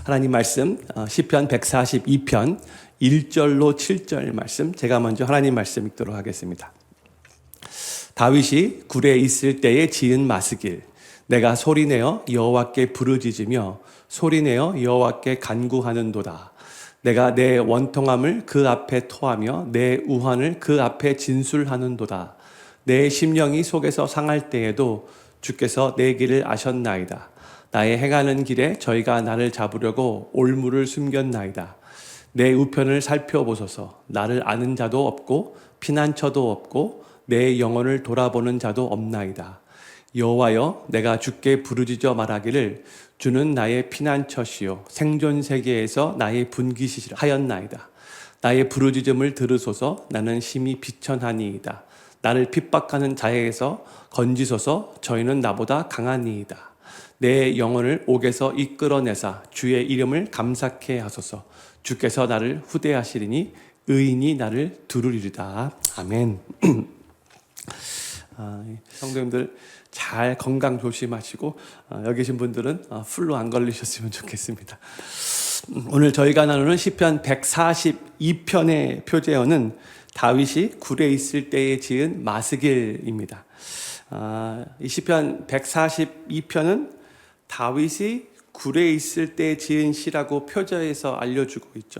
하나님 말씀 시편 142편 1절로 7절 말씀, 제가 먼저 하나님 말씀 읽도록 하겠습니다. 다윗이 굴에 있을 때에 지은 마스길, 내가 소리내어 여호와께 부르짖으며 소리내어 여호와께 간구하는도다. 내가 내 원통함을 그 앞에 토하며 내 우환을 그 앞에 진술하는도다. 내 심령이 속에서 상할 때에도 주께서 내 길을 아셨나이다. 나의 행하는 길에 저희가 나를 잡으려고 올무를 숨겼나이다. 내 우편을 살펴보소서. 나를 아는 자도 없고 피난처도 없고 내 영혼을 돌아보는 자도 없나이다. 여호와여, 내가 주께 부르짖어 말하기를 주는 나의 피난처시요 생존 세계에서 나의 분기시라 하였나이다. 나의 부르짖음을 들으소서. 나는 심히 비천하니이다. 나를 핍박하는 자에게서 건지소서. 저희는 나보다 강하니이다. 내 영혼을 옥에서 이끌어내사 주의 이름을 감사케 하소서. 주께서 나를 후대하시리니 의인이 나를 두루리리다. 아멘. 성도님들 잘 건강 조심하시고 여기 계신 분들은 풀로 안 걸리셨으면 좋겠습니다. 오늘 저희가 나누는 시편 142편의 표제어는 다윗이 굴에 있을 때에 지은 마스길입니다. 이 시편 142편은 다윗이 굴에 있을 때 지은 시라고 표제에서 알려주고 있죠.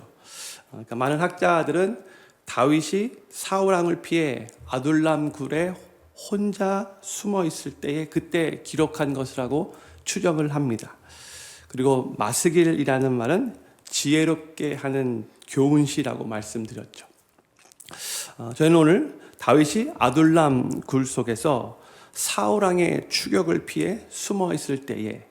그러니까 많은 학자들은 다윗이 사울 왕을 피해 아둘람 굴에 혼자 숨어 있을 때에 그때 기록한 것이라고 추정을 합니다. 그리고 마스길이라는 말은 지혜롭게 하는 교훈시라고 말씀드렸죠. 저희는 오늘 다윗이 아둘람 굴 속에서 사울 왕의 추격을 피해 숨어 있을 때에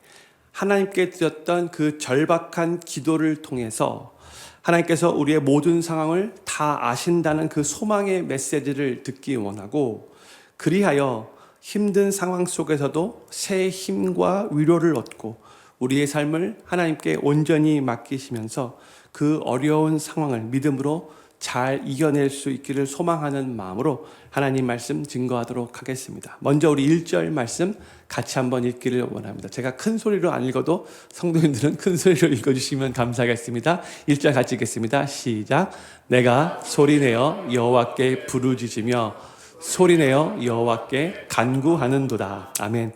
하나님께 드렸던 그 절박한 기도를 통해서 하나님께서 우리의 모든 상황을 다 아신다는 그 소망의 메시지를 듣기 원하고, 그리하여 힘든 상황 속에서도 새 힘과 위로를 얻고 우리의 삶을 하나님께 온전히 맡기시면서 그 어려운 상황을 믿음으로 잘 이겨낼 수 있기를 소망하는 마음으로 하나님 말씀 증거하도록 하겠습니다. 먼저 우리 1절 말씀 같이 한번 읽기를 원합니다. 제가 큰 소리로 안 읽어도 성도님들은 큰 소리로 읽어주시면 감사하겠습니다. 1절 같이 읽겠습니다. 시작. 내가 소리내어 여호와께 부르짖으며 소리내어 여호와께 간구하는도다. 아멘.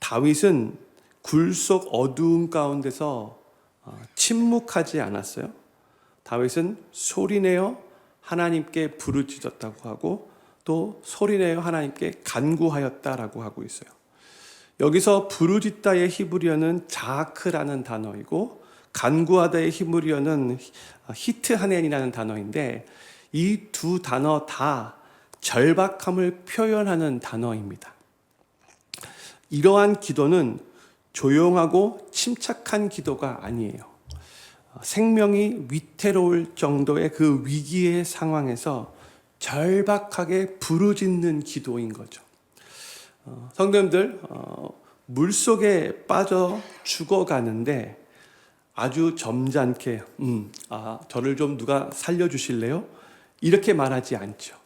다윗은 굴 속 어두움 가운데서 침묵하지 않았어요. 다윗은 소리내어 하나님께 부르짖었다고 하고 또 소리내어 하나님께 간구하였다라고 하고 있어요. 여기서 부르짖다의 히브리어는 자크라는 단어이고 간구하다의 히브리어는 히트하넨이라는 단어인데 이 두 단어 다 절박함을 표현하는 단어입니다. 이러한 기도는 조용하고 침착한 기도가 아니에요. 생명이 위태로울 정도의 그 위기의 상황에서 절박하게 부르짖는 기도인 거죠. 성도님들, 물속에 빠져 죽어가는데 아주 점잖게 저를 좀 누가 살려주실래요? 이렇게 말하지 않죠.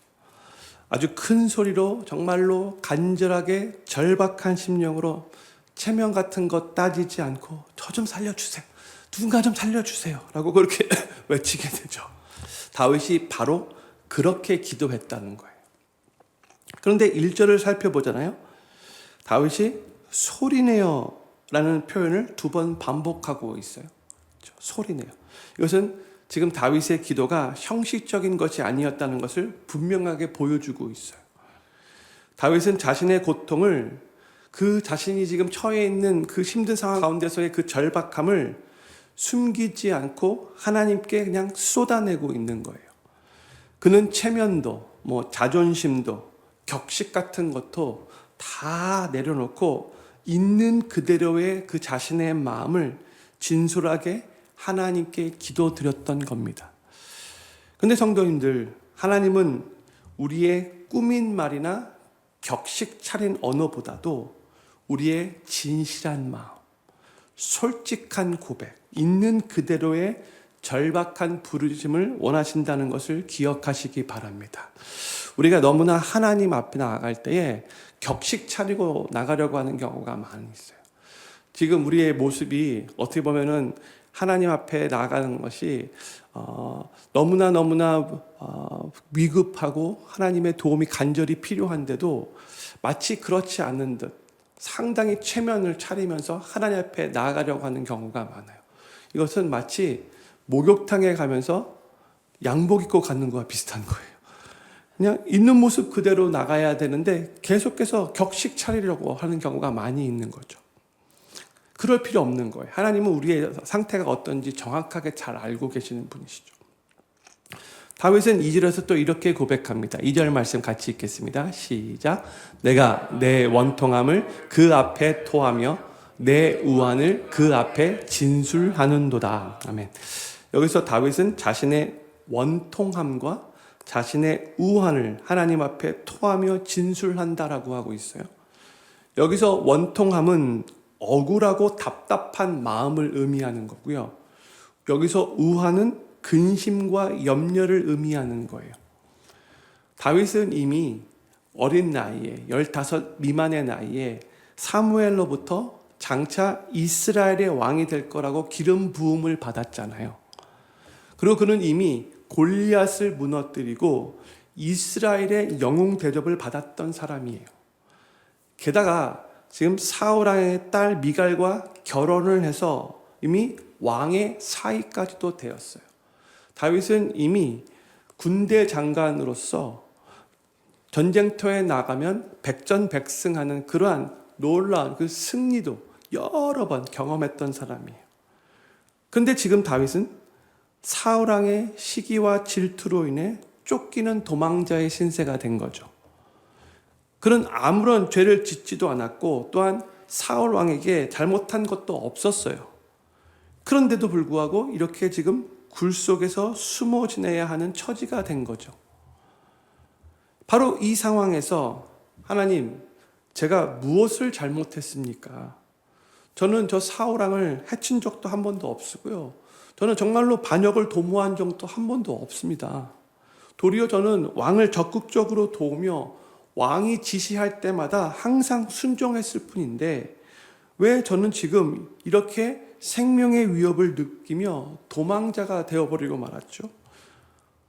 아주 큰 소리로 정말로 간절하게 절박한 심령으로 체면 같은 거 따지지 않고 저 좀 살려주세요. 누군가 좀 살려주세요. 라고 그렇게 외치게 되죠. 다윗이 바로 그렇게 기도했다는 거예요. 그런데 1절을 살펴보잖아요. 다윗이 소리내어 라는 표현을 2번 반복하고 있어요. 소리내어. 이것은 지금 다윗의 기도가 형식적인 것이 아니었다는 것을 분명하게 보여주고 있어요. 다윗은 자신의 고통을, 그 자신이 지금 처해 있는 그 힘든 상황 가운데서의 그 절박함을 숨기지 않고 하나님께 그냥 쏟아내고 있는 거예요. 그는 체면도, 자존심도, 격식 같은 것도 다 내려놓고 있는 그대로의 그 자신의 마음을 진솔하게 하나님께 기도드렸던 겁니다. 근데 성도님들, 하나님은 우리의 꾸민 말이나 격식 차린 언어보다도 우리의 진실한 마음, 솔직한 고백, 있는 그대로의 절박한 부르짖음을 원하신다는 것을 기억하시기 바랍니다. 우리가 너무나 하나님 앞에 나아갈 때에 격식 차리고 나가려고 하는 경우가 많이 있어요. 지금 우리의 모습이 어떻게 보면은 하나님 앞에 나아가는 것이 너무나 위급하고 하나님의 도움이 간절히 필요한데도 마치 그렇지 않은 듯 상당히 체면을 차리면서 하나님 앞에 나아가려고 하는 경우가 많아요. 이것은 마치 목욕탕에 가면서 양복 입고 가는 거와 비슷한 거예요. 그냥 있는 모습 그대로 나가야 되는데 계속해서 격식 차리려고 하는 경우가 많이 있는 거죠. 그럴 필요 없는 거예요. 하나님은 우리의 상태가 어떤지 정확하게 잘 알고 계시는 분이시죠. 다윗은 2절에서 또 이렇게 고백합니다. 2절 말씀 같이 읽겠습니다. 시작. 내가 내 원통함을 그 앞에 토하며 내 우환을 그 앞에 진술하는도다. 아멘. 여기서 다윗은 자신의 원통함과 자신의 우환을 하나님 앞에 토하며 진술한다라고 하고 있어요. 여기서 원통함은 억울하고 답답한 마음을 의미하는 거고요. 여기서 우환은 근심과 염려를 의미하는 거예요. 다윗은 이미 어린 나이에 15 미만의 나이에 사무엘로부터 장차 이스라엘의 왕이 될 거라고 기름 부음을 받았잖아요. 그리고 그는 이미 골리앗을 무너뜨리고 이스라엘의 영웅 대접을 받았던 사람이에요. 게다가 지금 사울왕의 딸 미갈과 결혼을 해서 이미 왕의 사위까지도 되었어요. 다윗은 이미 군대 장관으로서 전쟁터에 나가면 백전백승하는 그러한 놀라운 그 승리도 여러 번 경험했던 사람이에요. 그런데 지금 다윗은 사울왕의 시기와 질투로 인해 쫓기는 도망자의 신세가 된 거죠. 그는 아무런 죄를 짓지도 않았고 또한 사울왕에게 잘못한 것도 없었어요. 그런데도 불구하고 이렇게 지금 굴 속에서 숨어 지내야 하는 처지가 된 거죠. 바로 이 상황에서 하나님, 제가 무엇을 잘못했습니까? 저는 저 사울왕을 해친 적도 한 번도 없고요. 저는 정말로 반역을 도모한 적도 한 번도 없습니다. 도리어 저는 왕을 적극적으로 도우며 왕이 지시할 때마다 항상 순종했을 뿐인데 왜 저는 지금 이렇게 생명의 위협을 느끼며 도망자가 되어버리고 말았죠?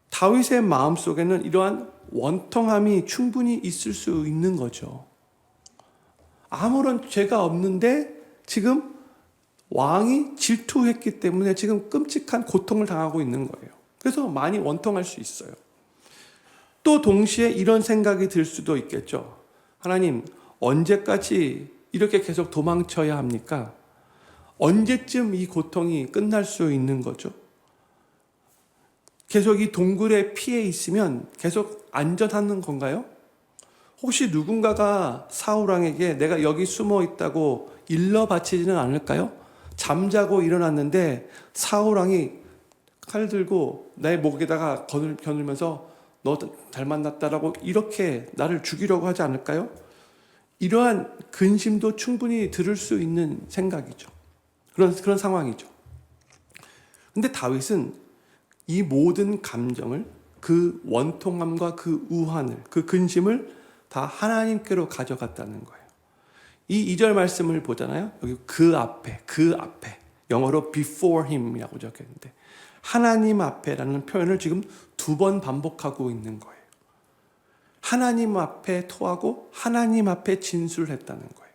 다윗의 마음속에는 이러한 원통함이 충분히 있을 수 있는 거죠. 아무런 죄가 없는데 지금 왕이 질투했기 때문에 지금 끔찍한 고통을 당하고 있는 거예요. 그래서 많이 원통할 수 있어요. 또 동시에 이런 생각이 들 수도 있겠죠. 하나님, 언제까지 이렇게 계속 도망쳐야 합니까? 언제쯤 이 고통이 끝날 수 있는 거죠? 계속 이 동굴에 피해 있으면 계속 안전한 건가요? 혹시 누군가가 사울왕에게 내가 여기 숨어 있다고 일러 바치지는 않을까요? 잠자고 일어났는데 사울왕이 칼 들고 내 목에다가 겨누면서 너 잘 만났다라고 이렇게 나를 죽이려고 하지 않을까요? 이러한 근심도 충분히 들을 수 있는 생각이죠. 그런 상황이죠. 근데 다윗은 이 모든 감정을, 그 원통함과 그 우환을, 그 근심을 다 하나님께로 가져갔다는 거예요. 이 2절 말씀을 보잖아요. 여기 그 앞에 영어로 before him이라고 적혀있는데 하나님 앞에라는 표현을 지금 2번 반복하고 있는 거예요. 하나님 앞에 토하고 하나님 앞에 진술을 했다는 거예요.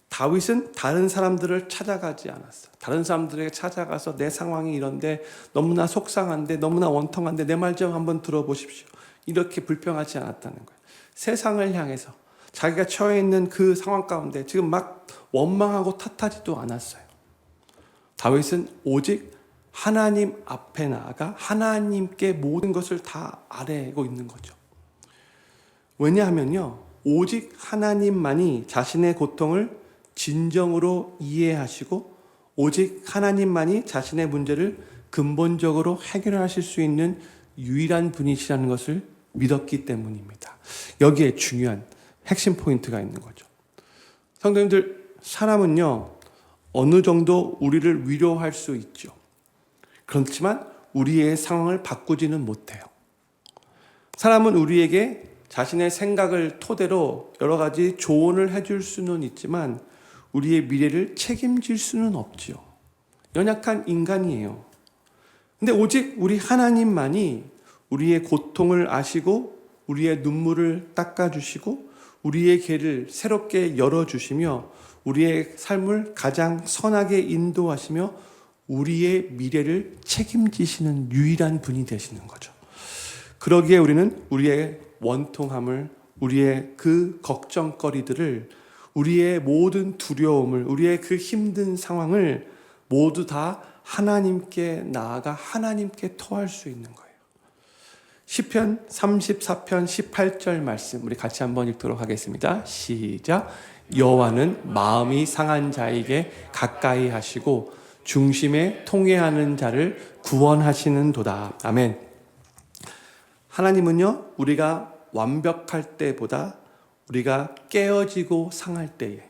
다윗은 다른 사람들을 찾아가지 않았어요. 다른 사람들에게 찾아가서 내 상황이 이런데 너무나 속상한데 너무나 원통한데 내 말 좀 한번 들어보십시오. 이렇게 불평하지 않았다는 거예요. 세상을 향해서 자기가 처해 있는 그 상황 가운데 지금 막 원망하고 탓하지도 않았어요. 다윗은 오직 하나님 앞에 나아가 하나님께 모든 것을 다 아뢰고 있는 거죠. 왜냐하면요, 오직 하나님만이 자신의 고통을 진정으로 이해하시고 오직 하나님만이 자신의 문제를 근본적으로 해결하실 수 있는 유일한 분이시라는 것을 믿었기 때문입니다. 여기에 중요한 핵심 포인트가 있는 거죠. 성도님들, 사람은요 어느 정도 우리를 위로할 수 있죠. 그렇지만 우리의 상황을 바꾸지는 못해요. 사람은 우리에게 자신의 생각을 토대로 여러 가지 조언을 해줄 수는 있지만 우리의 미래를 책임질 수는 없지요. 연약한 인간이에요. 근데 오직 우리 하나님만이 우리의 고통을 아시고 우리의 눈물을 닦아주시고 우리의 길을 새롭게 열어주시며 우리의 삶을 가장 선하게 인도하시며 우리의 미래를 책임지시는 유일한 분이 되시는 거죠. 그러기에 우리는 우리의 원통함을, 우리의 그 걱정거리들을, 우리의 모든 두려움을, 우리의 그 힘든 상황을 모두 다 하나님께 나아가 하나님께 토할 수 있는 거예요. 시편 34편 18절 말씀 우리 같이 한번 읽도록 하겠습니다. 시작. 여호와는 마음이 상한 자에게 가까이 하시고 중심에 통회하는 자를 구원하시는도다. 아멘. 하나님은요, 우리가 완벽할 때보다 우리가 깨어지고 상할 때에,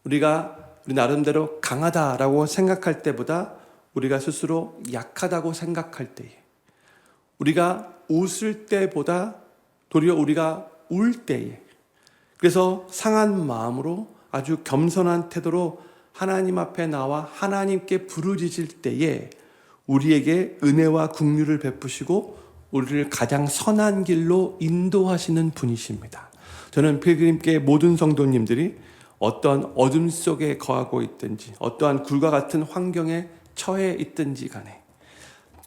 우리가 우리 나름대로 강하다라고 생각할 때보다 우리가 스스로 약하다고 생각할 때에, 우리가 웃을 때보다 도리어 우리가 울 때에, 그래서 상한 마음으로 아주 겸손한 태도로 하나님 앞에 나와 하나님께 부르짖을 때에 우리에게 은혜와 긍휼을 베푸시고 우리를 가장 선한 길로 인도하시는 분이십니다. 저는 필그림교회 모든 성도님들이 어떠한 어둠 속에 거하고 있든지 어떠한 굴과 같은 환경에 처해 있든지 간에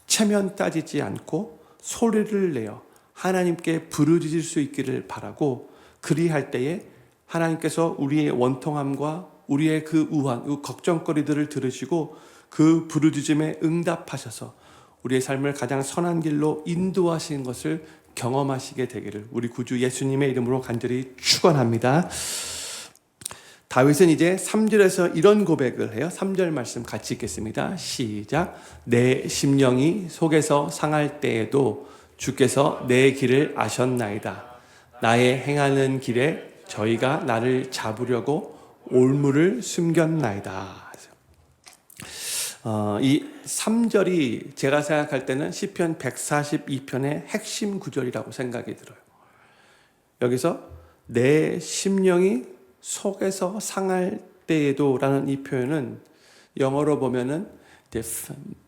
체면 따지지 않고 소리를 내어 하나님께 부르짖을 수 있기를 바라고, 그리할 때에 하나님께서 우리의 원통함과 우리의 그 우환, 그 걱정거리들을 들으시고 그 부르짖음에 응답하셔서 우리의 삶을 가장 선한 길로 인도하시는 것을 경험하시게 되기를 우리 구주 예수님의 이름으로 간절히 축원합니다. 다윗은 이제 3절에서 이런 고백을 해요. 3절 말씀 같이 읽겠습니다. 시작. 내 심령이 속에서 상할 때에도 주께서 내 길을 아셨나이다. 나의 행하는 길에 저희가 나를 잡으려고 올무를 숨겼나이다. 이 3절이 제가 생각할 때는 시편 142편의 핵심 구절이라고 생각이 들어요. 여기서 내 심령이 속에서 상할 때에도 라는 이 표현은 영어로 보면은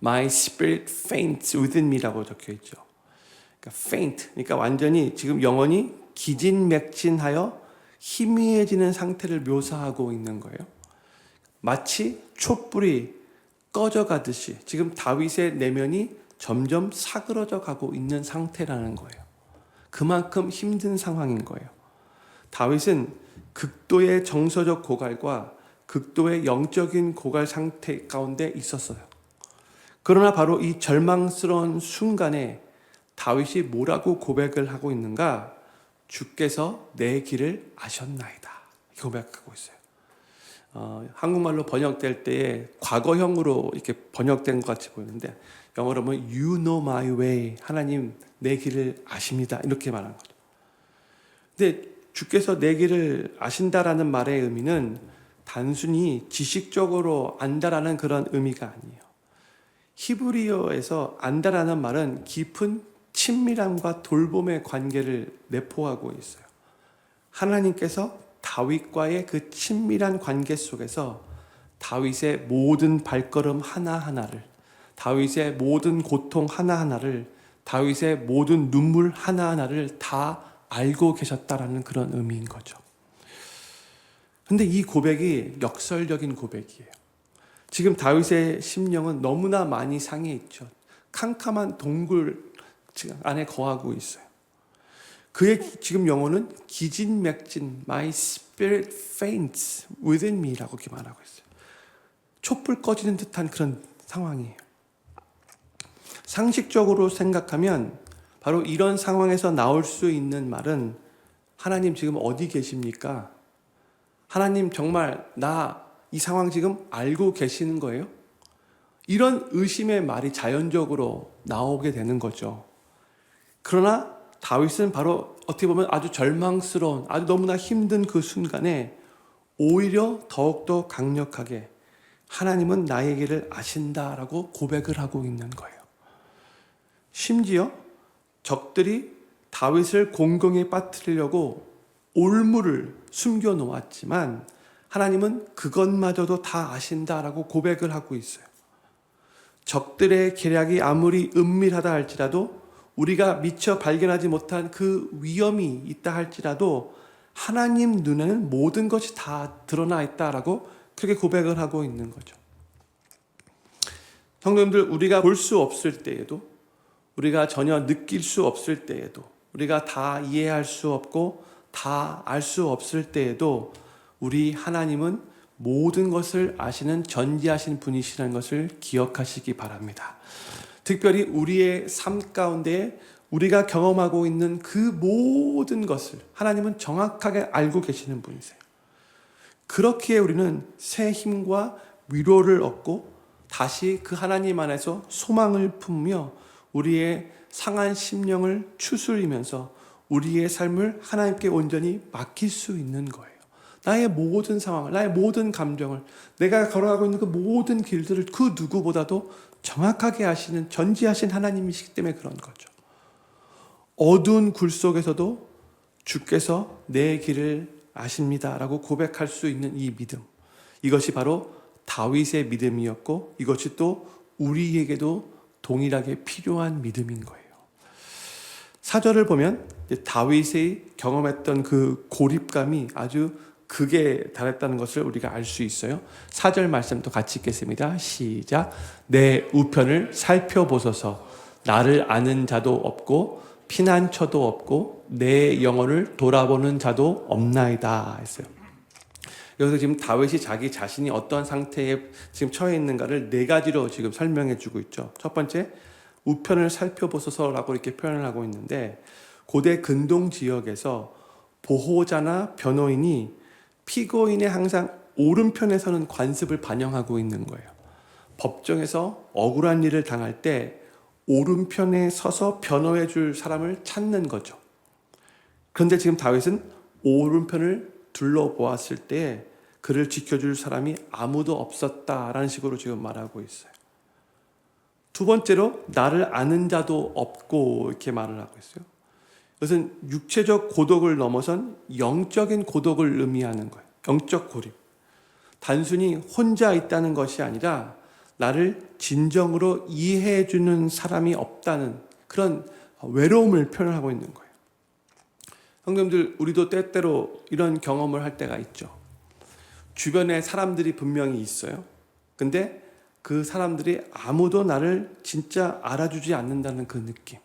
My spirit faints within me라고 적혀 있죠. 그러니까 faint, 그러니까 완전히 지금 영혼이 기진맥진하여 희미해지는 상태를 묘사하고 있는 거예요. 마치 촛불이 꺼져가듯이 지금 다윗의 내면이 점점 사그러져 가고 있는 상태라는 거예요. 그만큼 힘든 상황인 거예요. 다윗은 극도의 정서적 고갈과 극도의 영적인 고갈 상태 가운데 있었어요. 그러나 바로 이 절망스러운 순간에 다윗이 뭐라고 고백을 하고 있는가? 주께서 내 길을 아셨나이다. 고백하고 있어요. 한국말로 번역될 때에 과거형으로 이렇게 번역된 것 같이 보이는데 영어로 보면 You know my way. 하나님 내 길을 아십니다. 이렇게 말하는 거죠. 근데 주께서 내 길을 아신다라는 말의 의미는 단순히 지식적으로 안다라는 그런 의미가 아니에요. 히브리어에서 안다라는 말은 깊은 친밀함과 돌봄의 관계를 내포하고 있어요. 하나님께서 다윗과의 그 친밀한 관계 속에서 다윗의 모든 발걸음 하나하나를, 다윗의 모든 고통 하나하나를, 다윗의 모든 눈물 하나하나를 다 알고 계셨다라는 그런 의미인 거죠. 근데 이 고백이 역설적인 고백이에요. 지금 다윗의 심령은 너무나 많이 상해 있죠. 캄캄한 동굴 안에 거하고 있어요. 그의 지금 영혼은 기진맥진, My spirit faints within me 라고 이렇게 말하고 있어요. 촛불 꺼지는 듯한 그런 상황이에요. 상식적으로 생각하면 바로 이런 상황에서 나올 수 있는 말은 하나님 지금 어디 계십니까? 하나님 정말 나 이 상황 지금 알고 계시는 거예요? 이런 의심의 말이 자연적으로 나오게 되는 거죠. 그러나 다윗은 바로 어떻게 보면 아주 절망스러운, 아주 너무나 힘든 그 순간에 오히려 더욱더 강력하게 하나님은 나의 길을 아신다라고 고백을 하고 있는 거예요. 심지어 적들이 다윗을 공경에 빠뜨리려고 올무를 숨겨 놓았지만 하나님은 그것마저도 다 아신다라고 고백을 하고 있어요. 적들의 계략이 아무리 은밀하다 할지라도, 우리가 미처 발견하지 못한 그 위험이 있다 할지라도 하나님 눈에는 모든 것이 다 드러나 있다라고 그렇게 고백을 하고 있는 거죠. 성도님들, 우리가 볼 수 없을 때에도, 우리가 전혀 느낄 수 없을 때에도, 우리가 다 이해할 수 없고 다 알 수 없을 때에도 우리 하나님은 모든 것을 아시는 전지하신 분이시라는 것을 기억하시기 바랍니다. 특별히 우리의 삶 가운데 우리가 경험하고 있는 그 모든 것을 하나님은 정확하게 알고 계시는 분이세요. 그렇기에 우리는 새 힘과 위로를 얻고 다시 그 하나님 안에서 소망을 품으며 우리의 상한 심령을 추스리면서 우리의 삶을 하나님께 온전히 맡길 수 있는 거예요. 나의 모든 상황을, 나의 모든 감정을, 내가 걸어가고 있는 그 모든 길들을 그 누구보다도 정확하게 아시는 전지하신 하나님이시기 때문에 그런 거죠. 어두운 굴 속에서도 주께서 내 길을 아십니다라고 고백할 수 있는 이 믿음, 이것이 바로 다윗의 믿음이었고 이것이 또 우리에게도 동일하게 필요한 믿음인 거예요. 사절을 보면 다윗이 경험했던 그 고립감이 아주 극에 달했다는 것을 우리가 알 수 있어요. 4절 말씀도 같이 읽겠습니다. 시작. 내 우편을 살펴보소서. 나를 아는 자도 없고 피난처도 없고 내 영혼을 돌아보는 자도 없나이다 했어요. 여기서 지금 다윗이 자기 자신이 어떤 상태에 지금 처해 있는가를 네 가지로 지금 설명해 주고 있죠. 첫 번째, 우편을 살펴보소서라고 이렇게 표현을 하고 있는데, 고대 근동 지역에서 보호자나 변호인이 피고인의 항상 오른편에 서는 관습을 반영하고 있는 거예요. 법정에서 억울한 일을 당할 때 오른편에 서서 변호해 줄 사람을 찾는 거죠. 그런데 지금 다윗은 오른편을 둘러보았을 때 그를 지켜줄 사람이 아무도 없었다라는 식으로 지금 말하고 있어요. 두 번째로, 나를 아는 자도 없고 이렇게 말을 하고 있어요. 이것은 육체적 고독을 넘어선 영적인 고독을 의미하는 거예요. 영적 고립. 단순히 혼자 있다는 것이 아니라 나를 진정으로 이해해 주는 사람이 없다는 그런 외로움을 표현하고 있는 거예요. 형님들, 우리도 때때로 이런 경험을 할 때가 있죠. 주변에 사람들이 분명히 있어요. 근데 그 사람들이 아무도 나를 진짜 알아주지 않는다는 그 느낌.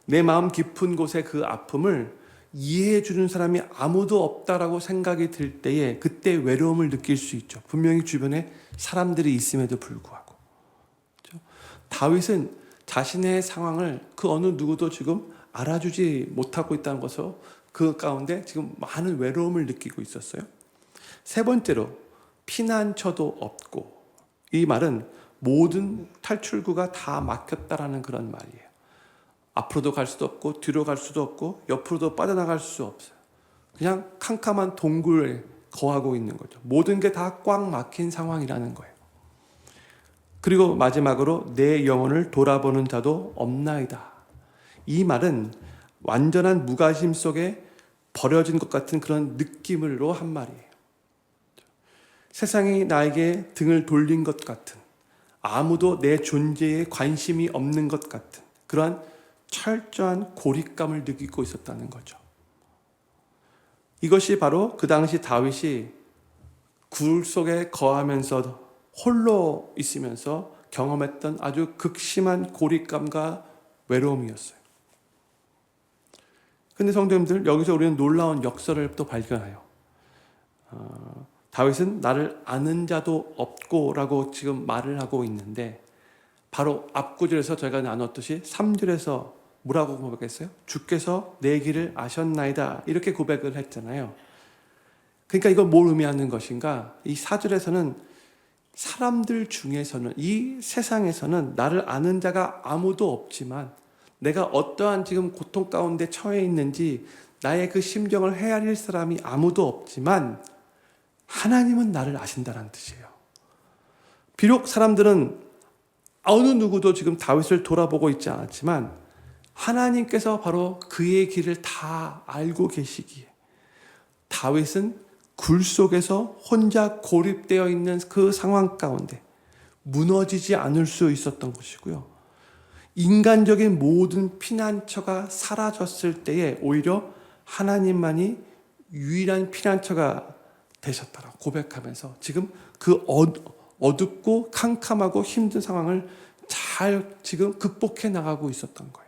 내 마음 깊은 곳의 그 아픔을 이해해 주는 사람이 아무도 없다라고 생각이 들 때에 그때 외로움을 느낄 수 있죠. 분명히 주변에 사람들이 있음에도 불구하고. 그렇죠? 다윗은 자신의 상황을 그 어느 누구도 지금 알아주지 못하고 있다는 것을 그 가운데 지금 많은 외로움을 느끼고 있었어요. 세 번째로, 피난처도 없고. 이 말은 모든 탈출구가 다 막혔다라는 그런 말이에요. 앞으로도 갈 수도 없고 뒤로 갈 수도 없고 옆으로도 빠져나갈 수 없어요. 그냥 캄캄한 동굴에 거하고 있는 거죠. 모든 게 다 꽉 막힌 상황이라는 거예요. 그리고 마지막으로 내 영혼을 돌아보는 자도 없나이다. 이 말은 완전한 무관심 속에 버려진 것 같은 그런 느낌으로 한 말이에요. 세상이 나에게 등을 돌린 것 같은, 아무도 내 존재에 관심이 없는 것 같은 그러한 철저한 고립감을 느끼고 있었다는 거죠. 이것이 바로 그 당시 다윗이 굴 속에 거하면서 홀로 있으면서 경험했던 아주 극심한 고립감과 외로움이었어요. 근데 성도님들, 여기서 우리는 놀라운 역설을 또 발견해요. 다윗은 나를 아는 자도 없고 라고 지금 말을 하고 있는데, 바로 앞구절에서 저희가 나눴듯이 3절에서 뭐라고 고백했어요? 주께서 내 길을 아셨나이다, 이렇게 고백을 했잖아요. 그러니까 이걸 뭘 의미하는 것인가? 이 4절에서는 사람들 중에서는, 이 세상에서는 나를 아는 자가 아무도 없지만, 내가 어떠한 지금 고통 가운데 처해 있는지 나의 그 심정을 헤아릴 사람이 아무도 없지만 하나님은 나를 아신다는 뜻이에요. 비록 사람들은 어느 누구도 지금 다윗을 돌아보고 있지 않았지만 하나님께서 바로 그의 길을 다 알고 계시기에 다윗은 굴 속에서 혼자 고립되어 있는 그 상황 가운데 무너지지 않을 수 있었던 것이고요. 인간적인 모든 피난처가 사라졌을 때에 오히려 하나님만이 유일한 피난처가 되셨다라고 고백하면서 지금 그 어둡고 캄캄하고 힘든 상황을 잘 지금 극복해 나가고 있었던 거예요.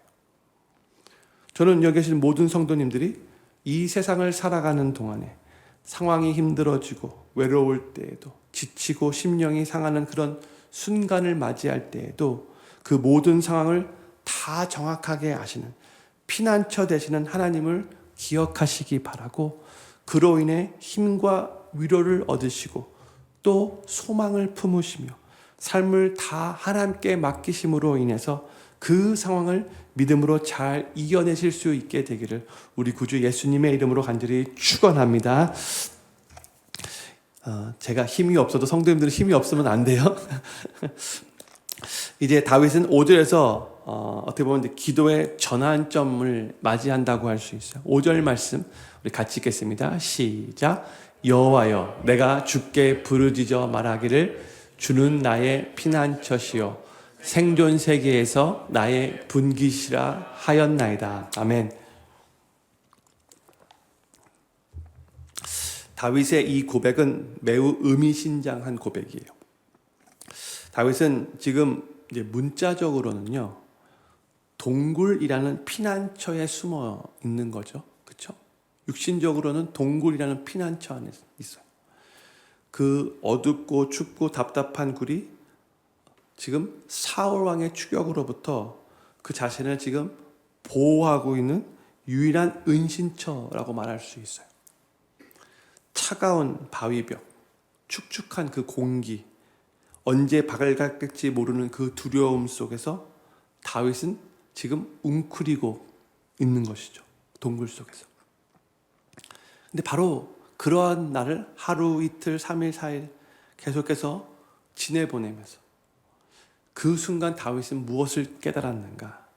저는 여기 계신 모든 성도님들이 이 세상을 살아가는 동안에 상황이 힘들어지고 외로울 때에도 지치고 심령이 상하는 그런 순간을 맞이할 때에도 그 모든 상황을 다 정확하게 아시는 피난처 되시는 하나님을 기억하시기 바라고, 그로 인해 힘과 위로를 얻으시고 또 소망을 품으시며 삶을 다 하나님께 맡기심으로 인해서 그 상황을 믿음으로 잘 이겨내실 수 있게 되기를 우리 구주 예수님의 이름으로 간절히 축원합니다. 제가 힘이 없어도 성도님들은 힘이 없으면 안 돼요. 이제 다윗은 5절에서 어떻게 보면 이제 기도의 전환점을 맞이한다고 할 수 있어요. 5절 말씀 우리 같이 읽겠습니다. 시작. 여호와여, 내가 주께 부르짖어 말하기를 주는 나의 피난처시요 생존 세계에서 나의 분깃이라 하였나이다. 아멘. 다윗의 이 고백은 매우 의미심장한 고백이에요. 다윗은 지금 이제 문자적으로는요, 동굴이라는 피난처에 숨어 있는 거죠. 그렇죠? 육신적으로는 동굴이라는 피난처 안에 있어요. 그 어둡고 춥고 답답한 굴이 지금 사울 왕의 추격으로부터 그 자신을 지금 보호하고 있는 유일한 은신처라고 말할 수 있어요. 차가운 바위벽, 축축한 그 공기, 언제 박을 갈지 모르는 그 두려움 속에서 다윗은 지금 웅크리고 있는 것이죠. 동굴 속에서. 근데 바로 그러한 날을 하루, 이틀, 3일, 4일 계속해서 지내보내면서 그 순간 다윗은 무엇을 깨달았는가?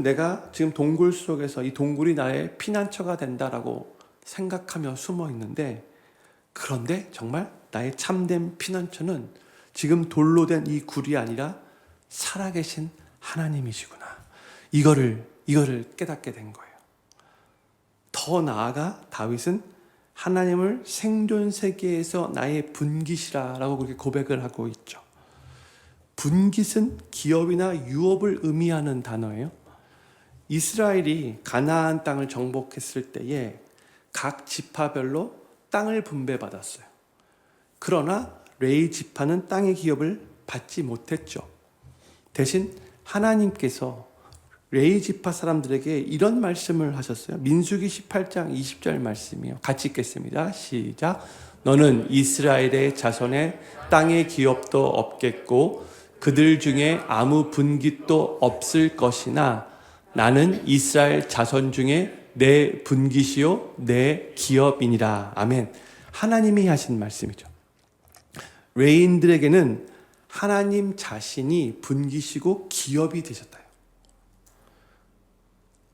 내가 지금 동굴 속에서 이 동굴이 나의 피난처가 된다라고 생각하며 숨어 있는데, 그런데 정말 나의 참된 피난처는 지금 돌로 된 이 굴이 아니라 살아계신 하나님이시구나. 이거를 깨닫게 된 거예요. 더 나아가 다윗은 하나님을 생존 세계에서 나의 분깃이라고 그렇게 고백을 하고 있죠. 분깃은 기업이나 유업을 의미하는 단어예요. 이스라엘이 가나안 땅을 정복했을 때에 각 지파별로 땅을 분배받았어요. 그러나 레위 지파는 땅의 기업을 받지 못했죠. 대신 하나님께서 레위 지파 사람들에게 이런 말씀을 하셨어요. 민수기 18장 20절 말씀이요. 같이 읽겠습니다. 시작. 너는 이스라엘의 자손의 땅의 기업도 없겠고 그들 중에 아무 분깃도 없을 것이나 나는 이스라엘 자손 중에 내 분깃이요 내 기업이니라. 아멘. 하나님이 하신 말씀이죠. 레위인들에게는 하나님 자신이 분깃이고 기업이 되셨다.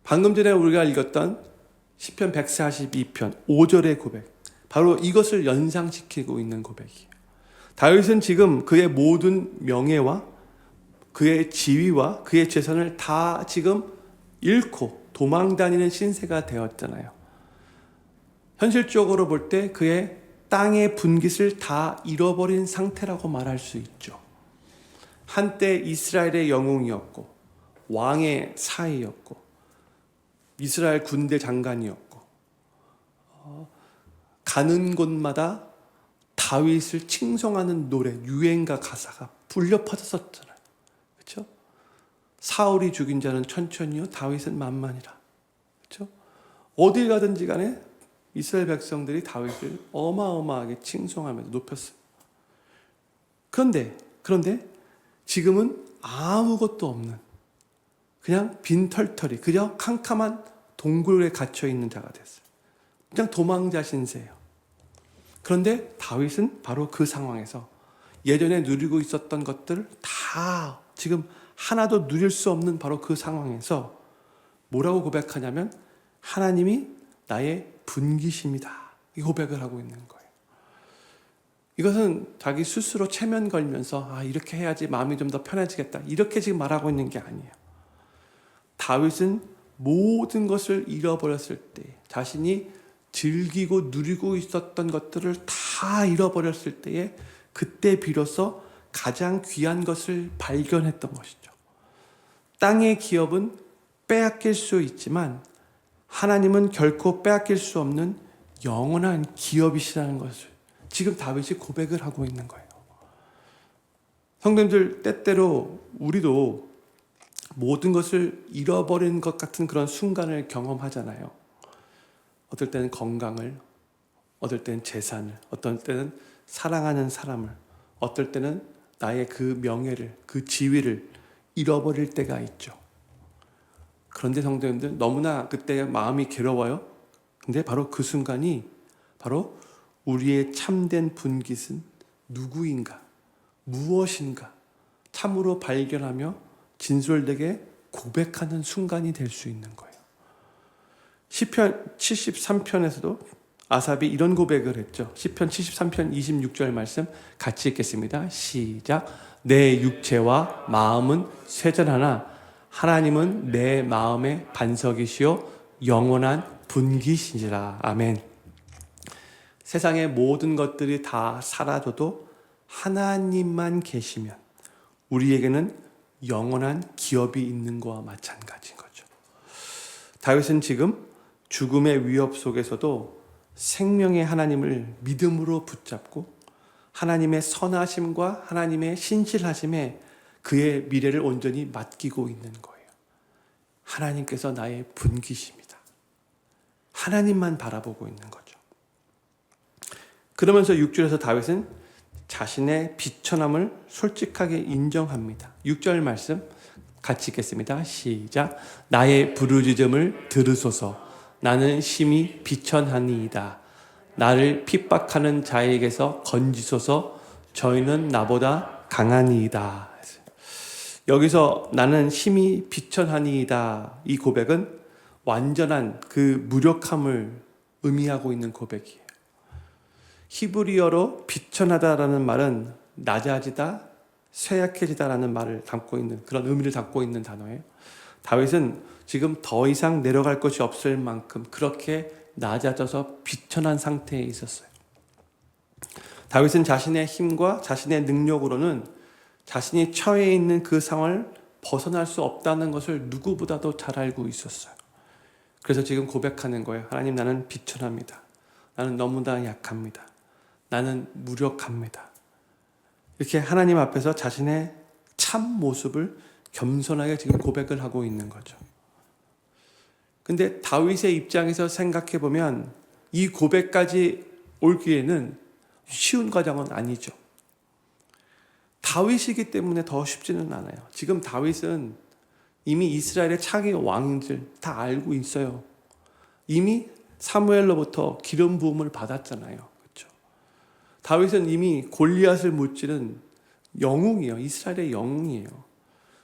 방금 전에 우리가 읽었던 시편 142편 5절의 고백, 바로 이것을 연상시키고 있는 고백이에요. 다윗은 지금 그의 모든 명예와 그의 지위와 그의 재산을 다 지금 잃고 도망다니는 신세가 되었잖아요. 현실적으로 볼 때 그의 땅의 분깃을 다 잃어버린 상태라고 말할 수 있죠. 한때 이스라엘의 영웅이었고 왕의 사이였고 이스라엘 군대 장관이었고 가는 곳마다 다윗을 칭송하는 노래, 유행가 가사가 불려 퍼졌었잖아요. 그렇죠? 사울이 죽인 자는 천천히요, 다윗은 만만이라. 그렇죠? 어딜 가든지 간에 이스라엘 백성들이 다윗을 어마어마하게 칭송하면서 높였어요. 그런데 지금은 아무것도 없는 그냥 빈털터리, 그냥 캄캄한 동굴에 갇혀 있는 자가 됐어요. 그냥 도망자 신세예요. 그런데 다윗은 바로 그 상황에서 예전에 누리고 있었던 것들을 다 지금 하나도 누릴 수 없는 바로 그 상황에서 뭐라고 고백하냐면 하나님이 나의 분깃입니다 이 고백을 하고 있는 거예요. 이것은 자기 스스로 체면 걸면서 이렇게 해야지 마음이 좀 더 편해지겠다 이렇게 지금 말하고 있는 게 아니에요. 다윗은 모든 것을 잃어버렸을 때, 자신이 즐기고 누리고 있었던 것들을 다 잃어버렸을 때에 그때 비로소 가장 귀한 것을 발견했던 것이죠. 땅의 기업은 빼앗길 수 있지만 하나님은 결코 빼앗길 수 없는 영원한 기업이시라는 것을 지금 다윗이 고백을 하고 있는 거예요. 성도님들, 때때로 우리도 모든 것을 잃어버린 것 같은 그런 순간을 경험하잖아요. 어떨 때는 건강을, 어떨 때는 재산을, 어떨 때는 사랑하는 사람을, 어떨 때는 나의 그 명예를, 그 지위를 잃어버릴 때가 있죠. 그런데 성도님들, 너무나 그때 마음이 괴로워요. 근데 바로 그 순간이 바로 우리의 참된 분깃은 누구인가, 무엇인가 참으로 발견하며 진솔되게 고백하는 순간이 될 수 있는 거예요. 시편 73편에서도 아삽이 이런 고백을 했죠. 시편 73편 26절 말씀 같이 읽겠습니다. 시작. 내 육체와 마음은 쇠잔하나 하나님은 내 마음의 반석이시요 영원한 분깃이시라. 아멘. 세상의 모든 것들이 다 사라져도 하나님만 계시면 우리에게는 영원한 기업이 있는 것과 마찬가지인 거죠. 다윗은 지금 죽음의 위협 속에서도 생명의 하나님을 믿음으로 붙잡고 하나님의 선하심과 하나님의 신실하심에 그의 미래를 온전히 맡기고 있는 거예요. 하나님께서 나의 분깃입니다. 하나님만 바라보고 있는 거죠. 그러면서 6절에서 다윗은 자신의 비천함을 솔직하게 인정합니다. 6절 말씀 같이 읽겠습니다. 시작. 나의 부르짖음을 들으소서. 나는 심히 비천하니이다. 나를 핍박하는 자에게서 건지소서. 저희는 나보다 강하니이다. 여기서 나는 심히 비천하니이다. 이 고백은 완전한 그 무력함을 의미하고 있는 고백이에요. 히브리어로 비천하다라는 말은 낮아지다, 쇠약해지다라는 말을 담고 있는, 그런 의미를 담고 있는 단어예요. 다윗은 지금 더 이상 내려갈 것이 없을 만큼 그렇게 낮아져서 비천한 상태에 있었어요. 다윗은 자신의 힘과 자신의 능력으로는 자신이 처해 있는 그 상황을 벗어날 수 없다는 것을 누구보다도 잘 알고 있었어요. 그래서 지금 고백하는 거예요. 하나님, 나는 비천합니다. 나는 너무나 약합니다. 나는 무력합니다. 이렇게 하나님 앞에서 자신의 참 모습을 겸손하게 지금 고백을 하고 있는 거죠. 근데 다윗의 입장에서 생각해 보면 이 고백까지 올기에는 쉬운 과정은 아니죠. 다윗이기 때문에 더 쉽지는 않아요. 지금 다윗은 이미 이스라엘의 차기 왕들 다 알고 있어요. 이미 사무엘로부터 기름 부음을 받았잖아요. 그렇죠? 다윗은 이미 골리앗을 무찌른 영웅이에요. 이스라엘의 영웅이에요.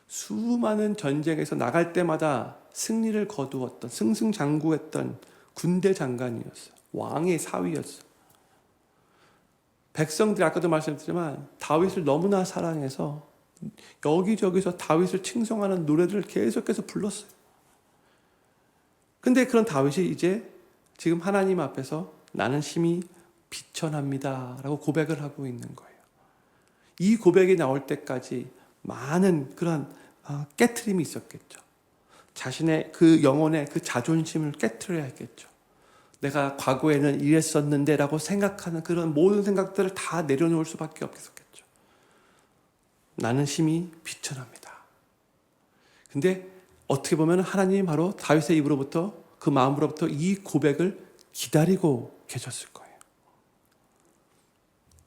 수많은 전쟁에서 나갈 때마다 승리를 거두었던, 승승장구했던 군대 장관이었어요. 왕의 사위였어요. 백성들이 아까도 말씀드렸지만 다윗을 너무나 사랑해서 여기저기서 다윗을 칭송하는 노래들을 계속해서 불렀어요. 근데 그런 다윗이 이제 지금 하나님 앞에서 나는 심히 비천합니다 라고 고백을 하고 있는 거예요. 이 고백이 나올 때까지 많은 그런 깨트림이 있었겠죠. 자신의 그 영혼의 그 자존심을 깨트려야 했겠죠. 내가 과거에는 이랬었는데 라고 생각하는 그런 모든 생각들을 다 내려놓을 수밖에 없겠죠. 나는 심히 비천합니다. 근데 어떻게 보면 하나님이 바로 다윗의 입으로부터, 그 마음으로부터 이 고백을 기다리고 계셨을 거예요.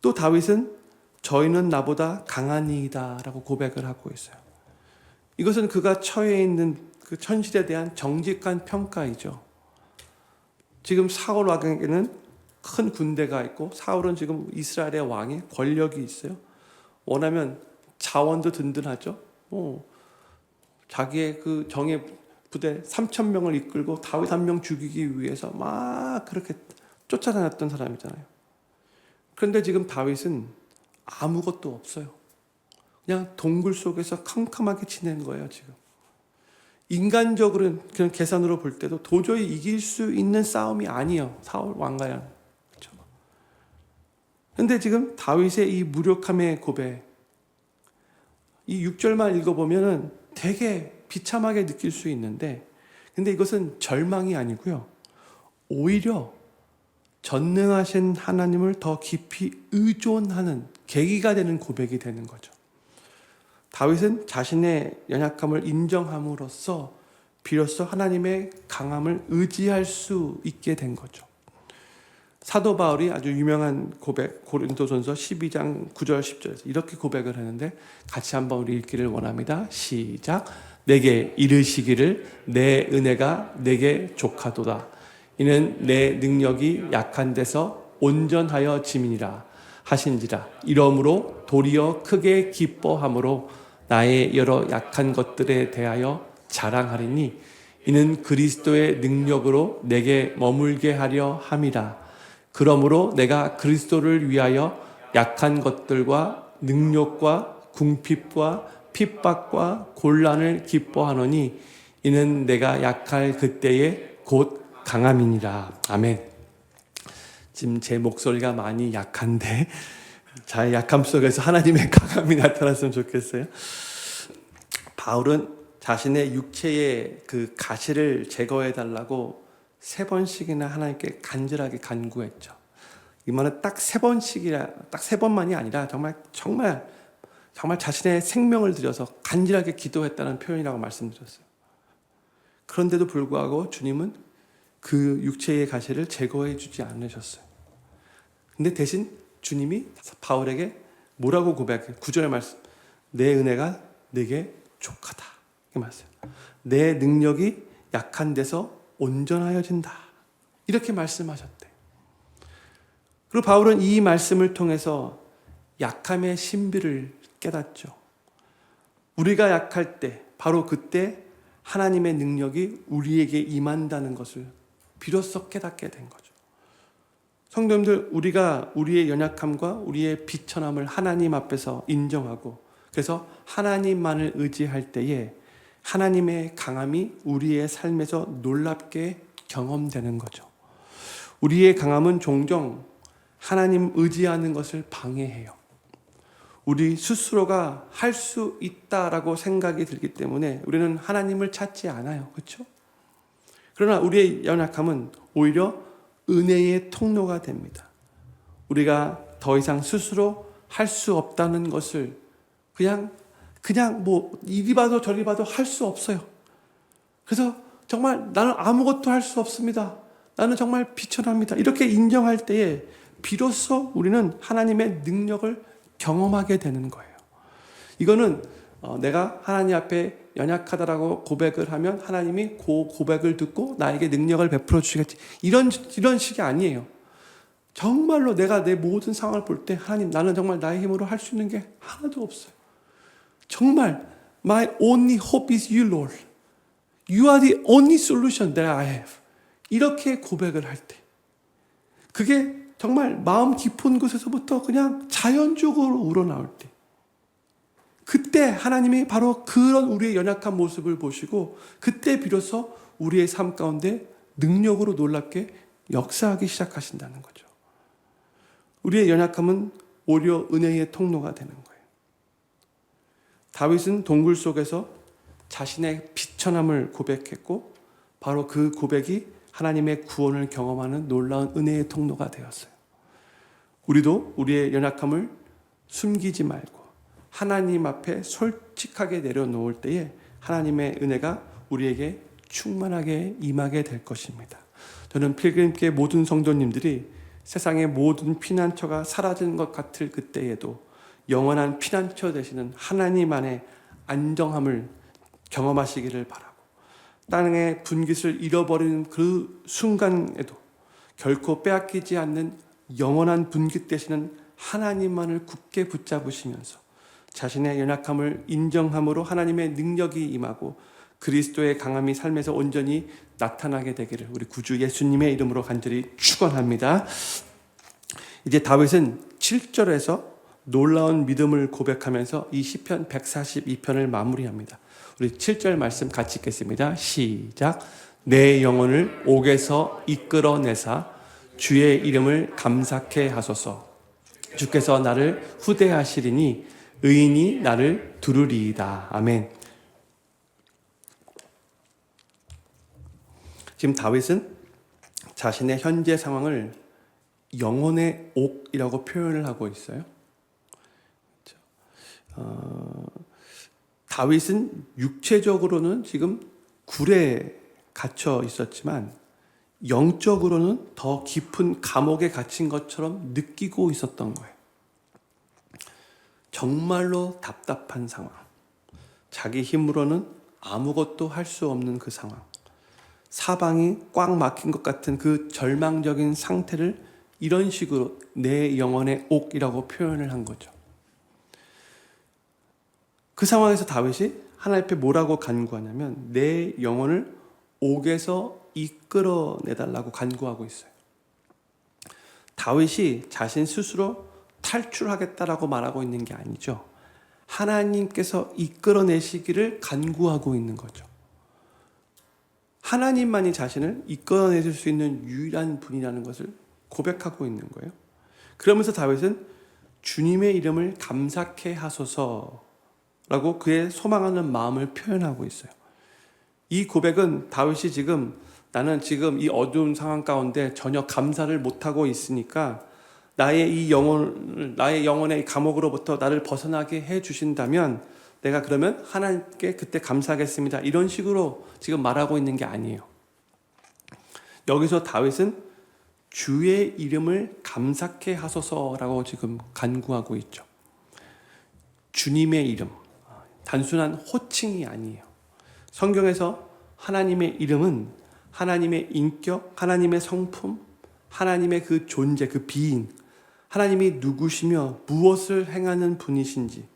또 다윗은 저희는 나보다 강하니이다 라고 고백을 하고 있어요. 이것은 그가 처해 있는 그 현실에 대한 정직한 평가이죠. 지금 사울 왕에게는 큰 군대가 있고 사울은 지금 이스라엘의 왕의 권력이 있어요. 원하면 자원도 든든하죠. 자기의 그 정예 부대 3,000명을 이끌고 다윗 한 명 죽이기 위해서 막 그렇게 쫓아다녔던 사람이잖아요. 그런데 지금 다윗은 아무것도 없어요. 그냥 동굴 속에서 캄캄하게 지낸 거예요, 지금. 인간적으로는 그냥 계산으로 볼 때도 도저히 이길 수 있는 싸움이 아니에요. 사울 왕과는. 그렇죠? 근데 지금 다윗의 이 무력함의 고백, 이 6절만 읽어보면은 되게 비참하게 느낄 수 있는데, 근데 이것은 절망이 아니고요. 오히려 전능하신 하나님을 더 깊이 의존하는 계기가 되는 고백이 되는 거죠. 다윗은 자신의 연약함을 인정함으로써 비로소 하나님의 강함을 의지할 수 있게 된 거죠. 사도 바울이 아주 유명한 고백, 고린도전서 12장 9절 10절에서 이렇게 고백을 하는데 같이 한번 우리 읽기를 원합니다. 시작. 내게 이르시기를 내 은혜가 내게 족하도다. 이는 내 능력이 약한 데서 온전하여 짐이니라 하신지라. 이러므로 도리어 크게 기뻐함으로 나의 여러 약한 것들에 대하여 자랑하리니 이는 그리스도의 능력으로 내게 머물게 하려 함이라. 그러므로 내가 그리스도를 위하여 약한 것들과 능력과 궁핍과 핍박과 곤란을 기뻐하노니 이는 내가 약할 그때에 곧 강함이니라. 아멘. 지금 제 목소리가 많이 약한데 자의 약함 속에서 하나님의 강함이 나타났으면 좋겠어요. 바울은 자신의 육체의 그 가시를 제거해 달라고 3번씩이나 하나님께 간절하게 간구했죠. 이 말은 딱 3번씩이라, 딱 3번만이 아니라 정말 자신의 생명을 들여서 간절하게 기도했다는 표현이라고 말씀드렸어요. 그런데도 불구하고 주님은 그 육체의 가시를 제거해 주지 않으셨어요. 근데 대신 주님이 바울에게 뭐라고 고백해요? 9절 말씀. 내 은혜가 내게 족하다. 이 말씀. 내 능력이 약한 데서 온전하여진다. 이렇게 말씀하셨대. 그리고 바울은 이 말씀을 통해서 약함의 신비를 깨닫죠. 우리가 약할 때, 바로 그때 하나님의 능력이 우리에게 임한다는 것을 비로소 깨닫게 된 거죠. 성도님들, 우리가 우리의 연약함과 우리의 비천함을 하나님 앞에서 인정하고 그래서 하나님만을 의지할 때에 하나님의 강함이 우리의 삶에서 놀랍게 경험되는 거죠. 우리의 강함은 종종 하나님 의지하는 것을 방해해요. 우리 스스로가 할 수 있다라고 생각이 들기 때문에 우리는 하나님을 찾지 않아요. 그렇죠? 그러나 우리의 연약함은 오히려 은혜의 통로가 됩니다. 우리가 더 이상 스스로 할 수 없다는 것을 그냥 뭐 이리 봐도 저리 봐도 할 수 없어요. 그래서 정말 나는 아무것도 할 수 없습니다. 나는 정말 비천합니다. 이렇게 인정할 때에 비로소 우리는 하나님의 능력을 경험하게 되는 거예요. 이거는 내가 하나님 앞에 연약하다라고 고백을 하면 하나님이 그 고백을 듣고 나에게 능력을 베풀어 주시겠지. 이런 식이 아니에요. 정말로 내가 내 모든 상황을 볼 때 하나님, 나는 정말 나의 힘으로 할 수 있는 게 하나도 없어요. 정말 my only hope is you, Lord. You are the only solution that I have. 이렇게 고백을 할 때 그게 정말 마음 깊은 곳에서부터 그냥 자연적으로 우러나올 때 그때 하나님이 바로 그런 우리의 연약한 모습을 보시고 그때 비로소 우리의 삶 가운데 능력으로 놀랍게 역사하기 시작하신다는 거죠. 우리의 연약함은 오히려 은혜의 통로가 되는 거예요. 다윗은 동굴 속에서 자신의 비천함을 고백했고 바로 그 고백이 하나님의 구원을 경험하는 놀라운 은혜의 통로가 되었어요. 우리도 우리의 연약함을 숨기지 말고 하나님 앞에 솔직하게 내려놓을 때에 하나님의 은혜가 우리에게 충만하게 임하게 될 것입니다. 저는 필그림교회 모든 성도님들이 세상의 모든 피난처가 사라진 것 같을 그때에도 영원한 피난처 되시는 하나님 안에 안정함을 경험하시기를 바라고 땅의 분깃을 잃어버리는 그 순간에도 결코 빼앗기지 않는 영원한 분깃 되시는 하나님만을 굳게 붙잡으시면서 자신의 연약함을 인정함으로 하나님의 능력이 임하고 그리스도의 강함이 삶에서 온전히 나타나게 되기를 우리 구주 예수님의 이름으로 간절히 축원합니다. 이제 다윗은 7절에서 놀라운 믿음을 고백하면서 이 시편 142편을 마무리합니다. 우리 7절 말씀 같이 읽겠습니다. 시작. 내 영혼을 옥에서 이끌어내사 주의 이름을 감사케 하소서. 주께서 나를 후대하시리니 의인이 나를 두루리이다. 아멘. 지금 다윗은 자신의 현재 상황을 영혼의 옥이라고 표현을 하고 있어요. 다윗은 육체적으로는 지금 굴에 갇혀 있었지만 영적으로는 더 깊은 감옥에 갇힌 것처럼 느끼고 있었던 거예요. 정말로 답답한 상황, 자기 힘으로는 아무것도 할 수 없는 그 상황, 사방이 꽉 막힌 것 같은 그 절망적인 상태를 이런 식으로 내 영혼의 옥이라고 표현을 한 거죠. 그 상황에서 다윗이 하나님 앞에 뭐라고 간구하냐면 내 영혼을 옥에서 이끌어내달라고 간구하고 있어요. 다윗이 자신 스스로 탈출하겠다라고 말하고 있는 게 아니죠. 하나님께서 이끌어내시기를 간구하고 있는 거죠. 하나님만이 자신을 이끌어내실 수 있는 유일한 분이라는 것을 고백하고 있는 거예요. 그러면서 다윗은 주님의 이름을 감사케 하소서라고 그의 소망하는 마음을 표현하고 있어요. 이 고백은 다윗이 나는 지금 이 어두운 상황 가운데 전혀 감사를 못하고 있으니까 나의 영혼의 감옥으로부터 나를 벗어나게 해 주신다면 내가 그러면 하나님께 그때 감사하겠습니다. 이런 식으로 지금 말하고 있는 게 아니에요. 여기서 다윗은 주의 이름을 감사케 하소서라고 지금 간구하고 있죠. 주님의 이름, 단순한 호칭이 아니에요. 성경에서 하나님의 이름은 하나님의 인격, 하나님의 성품, 하나님의 그 존재, 그 비인, 하나님이 누구시며 무엇을 행하는 분이신지,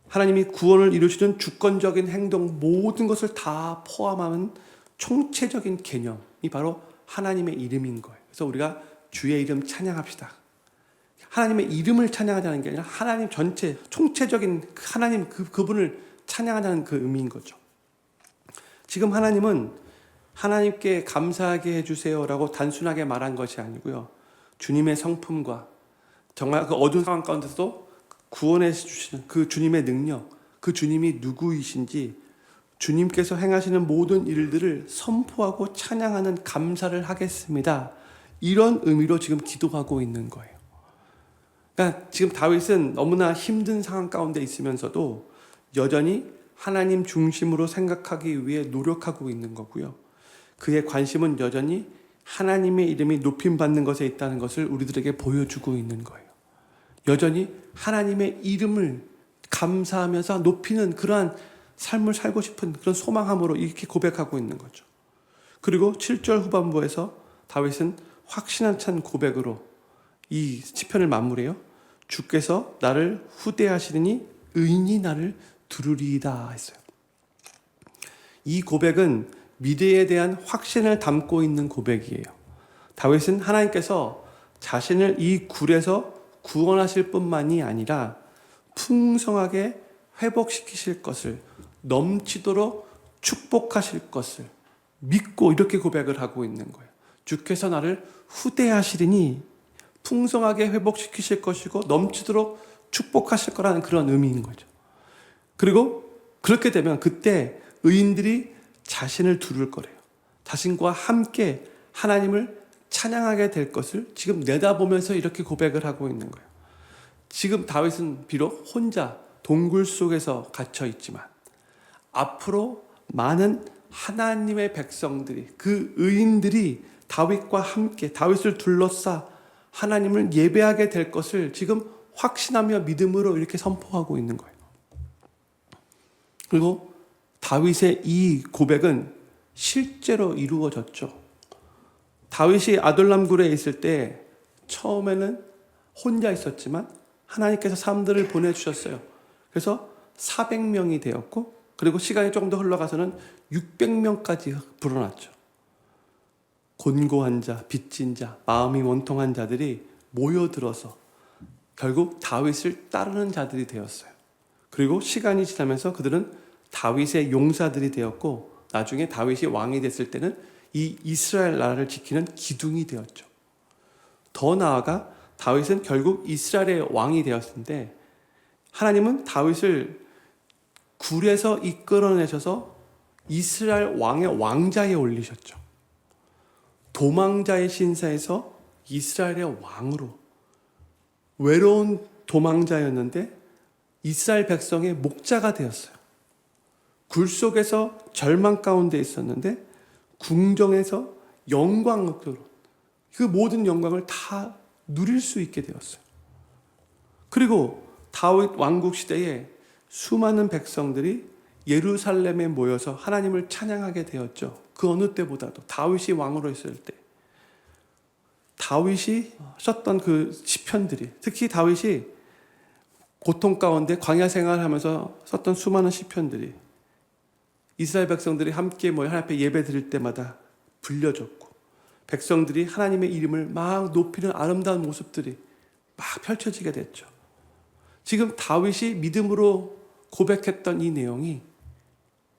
하나님이 구원을 이루시는 주권적인 행동, 모든 것을 다 포함하는 총체적인 개념이 바로 하나님의 이름인 거예요. 그래서 우리가 주의 이름 찬양합시다. 하나님의 이름을 찬양하자는 게 아니라 하나님 전체, 총체적인 하나님 그분을 찬양하자는 그 의미인 거죠. 지금 하나님은 하나님께 감사하게 해주세요라고 단순하게 말한 것이 아니고요. 주님의 성품과 정말 그 어두운 상황 가운데서도 구원해 주시는 그 주님의 능력, 그 주님이 누구이신지 주님께서 행하시는 모든 일들을 선포하고 찬양하는 감사를 하겠습니다. 이런 의미로 지금 기도하고 있는 거예요. 그러니까 지금 다윗은 너무나 힘든 상황 가운데 있으면서도 여전히 하나님 중심으로 생각하기 위해 노력하고 있는 거고요. 그의 관심은 여전히 하나님의 이름이 높임받는 것에 있다는 것을 우리들에게 보여주고 있는 거예요. 여전히 하나님의 이름을 감사하면서 높이는 그러한 삶을 살고 싶은 그런 소망함으로 이렇게 고백하고 있는 거죠. 그리고 7절 후반부에서 다윗은 확신한 찬 고백으로 이 시편을 마무리해요. 주께서 나를 후대하시리니 의인이 나를 두루리이다 했어요. 이 고백은 미래에 대한 확신을 담고 있는 고백이에요. 다윗은 하나님께서 자신을 이 굴에서 구원하실 뿐만이 아니라 풍성하게 회복시키실 것을, 넘치도록 축복하실 것을 믿고 이렇게 고백을 하고 있는 거예요. 주께서 나를 후대하시리니 풍성하게 회복시키실 것이고 넘치도록 축복하실 거라는 그런 의미인 거죠. 그리고 그렇게 되면 그때 의인들이 자신을 두를 거래요. 자신과 함께 하나님을 찬양하게 될 것을 지금 내다보면서 이렇게 고백을 하고 있는 거예요. 지금 다윗은 비록 혼자 동굴 속에서 갇혀 있지만 앞으로 많은 하나님의 백성들이, 그 의인들이 다윗과 함께 다윗을 둘러싸 하나님을 예배하게 될 것을 지금 확신하며 믿음으로 이렇게 선포하고 있는 거예요. 그리고 다윗의 이 고백은 실제로 이루어졌죠. 다윗이 아둘람 굴에 있을 때 처음에는 혼자 있었지만 하나님께서 사람들을 보내주셨어요. 그래서 400명이 되었고, 그리고 시간이 조금 더 흘러가서는 600명까지 불어났죠. 곤고한 자, 빚진 자, 마음이 원통한 자들이 모여들어서 결국 다윗을 따르는 자들이 되었어요. 그리고 시간이 지나면서 그들은 다윗의 용사들이 되었고, 나중에 다윗이 왕이 됐을 때는 이 이스라엘 나라를 지키는 기둥이 되었죠. 더 나아가 다윗은 결국 이스라엘의 왕이 되었는데, 하나님은 다윗을 굴에서 이끌어내셔서 이스라엘 왕의 왕자에 올리셨죠. 도망자의 신사에서 이스라엘의 왕으로, 외로운 도망자였는데 이스라엘 백성의 목자가 되었어요. 굴 속에서 절망 가운데 있었는데 궁정에서 영광으로 그 모든 영광을 다 누릴 수 있게 되었어요. 그리고 다윗 왕국 시대에 수많은 백성들이 예루살렘에 모여서 하나님을 찬양하게 되었죠. 그 어느 때보다도 다윗이 왕으로 있을 때 다윗이 썼던 그 시편들이, 특히 다윗이 고통 가운데 광야 생활하면서 썼던 수많은 시편들이 이스라엘 백성들이 함께 모여 하나님 앞에 예배 드릴 때마다 불려졌고, 백성들이 하나님의 이름을 막 높이는 아름다운 모습들이 막 펼쳐지게 됐죠. 지금 다윗이 믿음으로 고백했던 이 내용이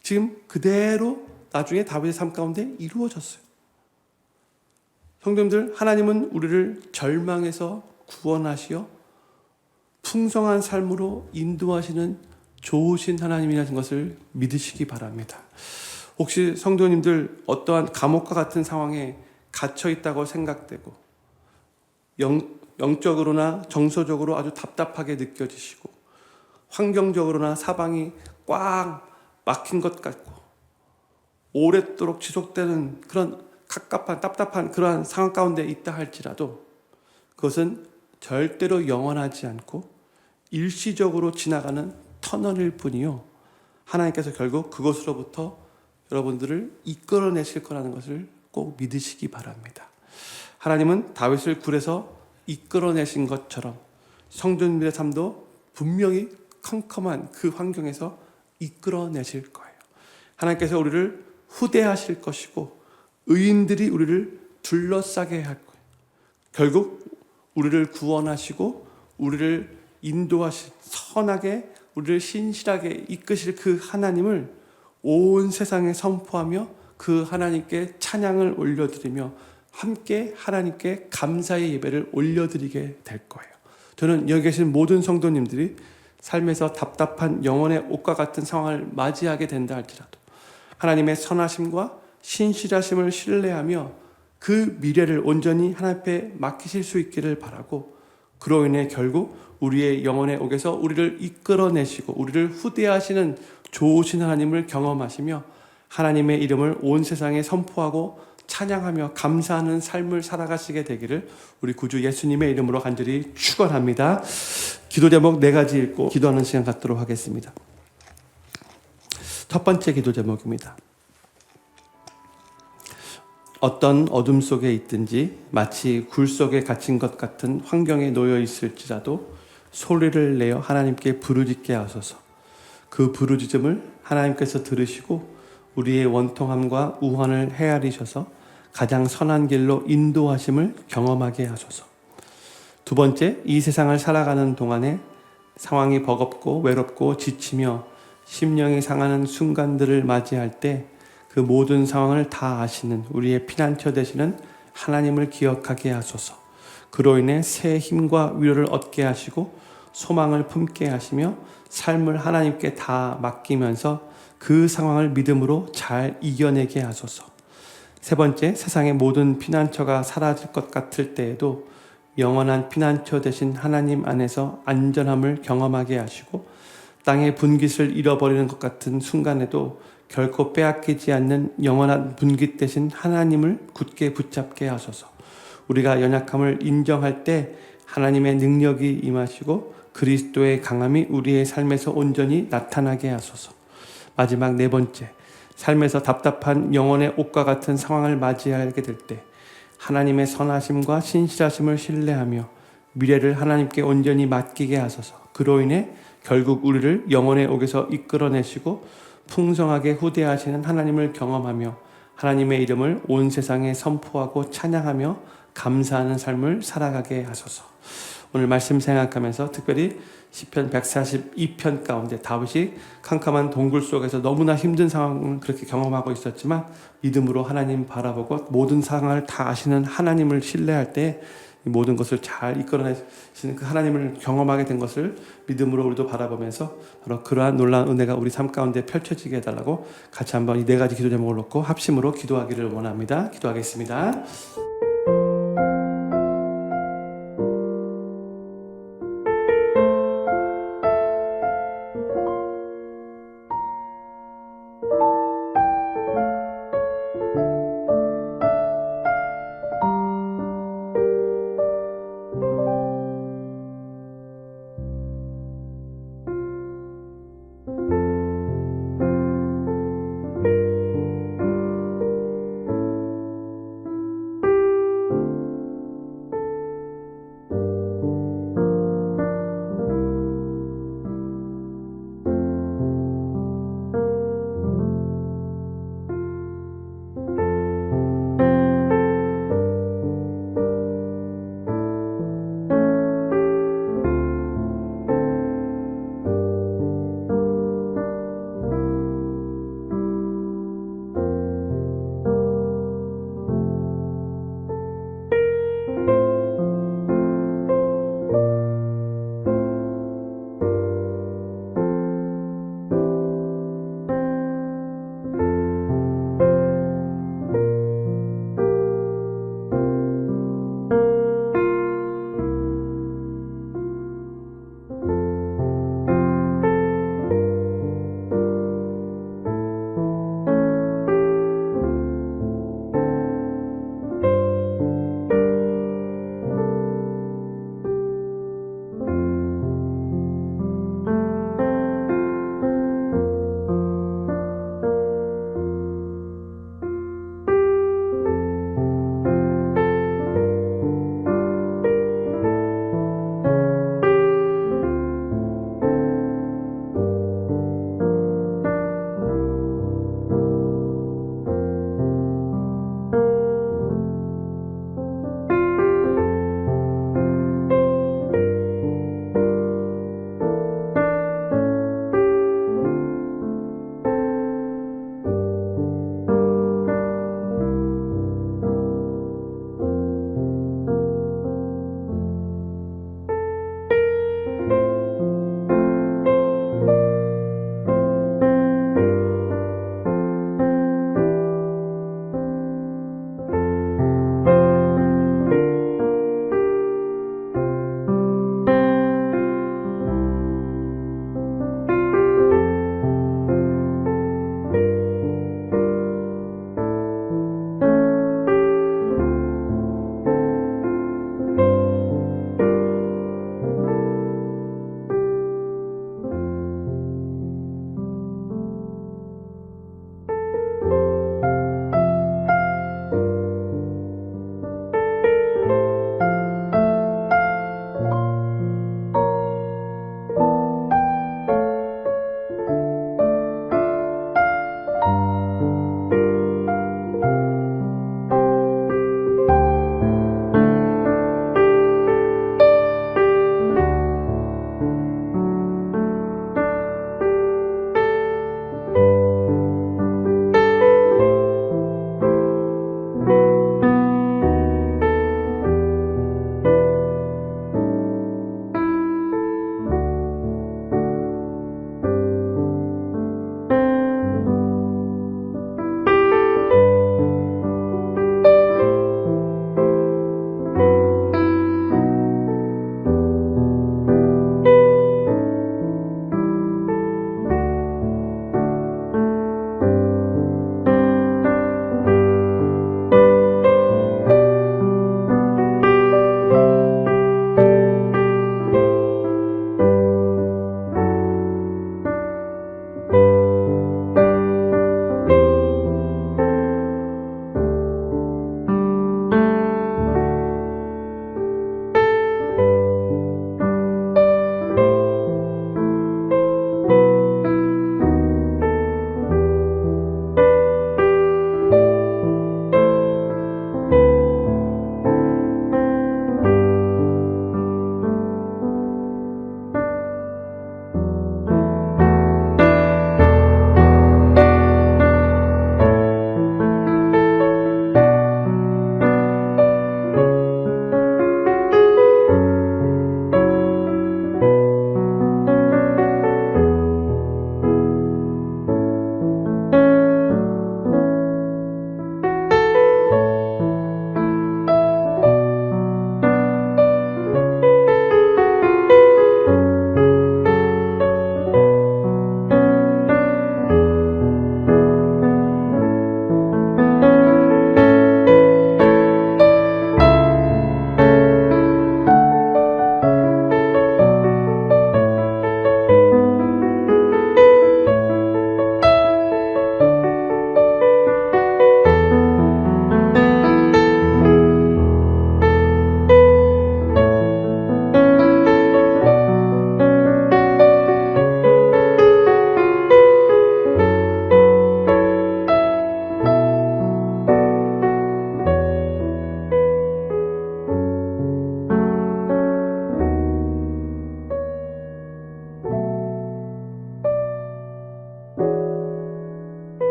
지금 그대로 나중에 다윗의 삶 가운데 이루어졌어요. 성도님들, 하나님은 우리를 절망에서 구원하시어 풍성한 삶으로 인도하시는 좋으신 하나님이라는 것을 믿으시기 바랍니다. 혹시 성도님들 어떠한 감옥과 같은 상황에 갇혀 있다고 생각되고 영적으로나 정서적으로 아주 답답하게 느껴지시고 환경적으로나 사방이 꽉 막힌 것 같고 오랫도록 지속되는 그런 갑갑한 답답한 그러한 상황 가운데 있다 할지라도 그것은 절대로 영원하지 않고 일시적으로 지나가는 터널일 뿐이요, 하나님께서 결국 그것으로부터 여러분들을 이끌어내실 거라는 것을 꼭 믿으시기 바랍니다. 하나님은 다윗을 굴에서 이끌어내신 것처럼 성도님들의 삶도 분명히 컴컴한 그 환경에서 이끌어내실 거예요. 하나님께서 우리를 후대하실 것이고 의인들이 우리를 둘러싸게 할 거예요. 결국 우리를 구원하시고 우리를 인도하실, 선하게 우리를 신실하게 이끄실 그 하나님을 온 세상에 선포하며 그 하나님께 찬양을 올려드리며 함께 하나님께 감사의 예배를 올려드리게 될 거예요. 저는 여기 계신 모든 성도님들이 삶에서 답답한 영혼의 옥과 같은 상황을 맞이하게 된다 할지라도 하나님의 선하심과 신실하심을 신뢰하며 그 미래를 온전히 하나님 앞에 맡기실 수 있기를 바라고, 그로 인해 결국 우리의 영혼의 옥에서 우리를 이끌어내시고 우리를 후대하시는 좋으신 하나님을 경험하시며 하나님의 이름을 온 세상에 선포하고 찬양하며 감사하는 삶을 살아가시게 되기를 우리 구주 예수님의 이름으로 간절히 축원합니다. 기도 제목 4가지 읽고 기도하는 시간 갖도록 하겠습니다. 첫 번째 기도 제목입니다. 어떤 어둠 속에 있든지 마치 굴 속에 갇힌 것 같은 환경에 놓여 있을지라도 소리를 내어 하나님께 부르짖게 하소서. 그 부르짖음을 하나님께서 들으시고 우리의 원통함과 우환을 헤아리셔서 가장 선한 길로 인도하심을 경험하게 하소서. 두 번째, 이 세상을 살아가는 동안에 상황이 버겁고 외롭고 지치며 심령이 상하는 순간들을 맞이할 때 그 모든 상황을 다 아시는 우리의 피난처 되시는 하나님을 기억하게 하소서. 그로 인해 새 힘과 위로를 얻게 하시고 소망을 품게 하시며 삶을 하나님께 다 맡기면서 그 상황을 믿음으로 잘 이겨내게 하소서. 세 번째, 세상의 모든 피난처가 사라질 것 같을 때에도 영원한 피난처 되신 하나님 안에서 안전함을 경험하게 하시고 땅의 분깃을 잃어버리는 것 같은 순간에도 결코 빼앗기지 않는 영원한 분깃 되신 하나님을 굳게 붙잡게 하소서. 우리가 연약함을 인정할 때 하나님의 능력이 임하시고 그리스도의 강함이 우리의 삶에서 온전히 나타나게 하소서. 마지막 네 번째, 삶에서 답답한 영혼의 옥과 같은 상황을 맞이하게 될 때 하나님의 선하심과 신실하심을 신뢰하며 미래를 하나님께 온전히 맡기게 하소서. 그로 인해 결국 우리를 영혼의 옥에서 이끌어내시고 풍성하게 후대하시는 하나님을 경험하며 하나님의 이름을 온 세상에 선포하고 찬양하며 감사하는 삶을 살아가게 하소서. 오늘 말씀 생각하면서 특별히 시편 142편 가운데 다윗이 캄캄한 동굴 속에서 너무나 힘든 상황을 그렇게 경험하고 있었지만 믿음으로 하나님 바라보고 모든 상황을 다 아시는 하나님을 신뢰할 때 모든 것을 잘 이끌어내시는 그 하나님을 경험하게 된 것을 믿음으로 우리도 바라보면서 바로 그러한 놀라운 은혜가 우리 삶 가운데 펼쳐지게 해달라고 같이 한번 이 네 가지 기도 제목을 놓고 합심으로 기도하기를 원합니다. 기도하겠습니다.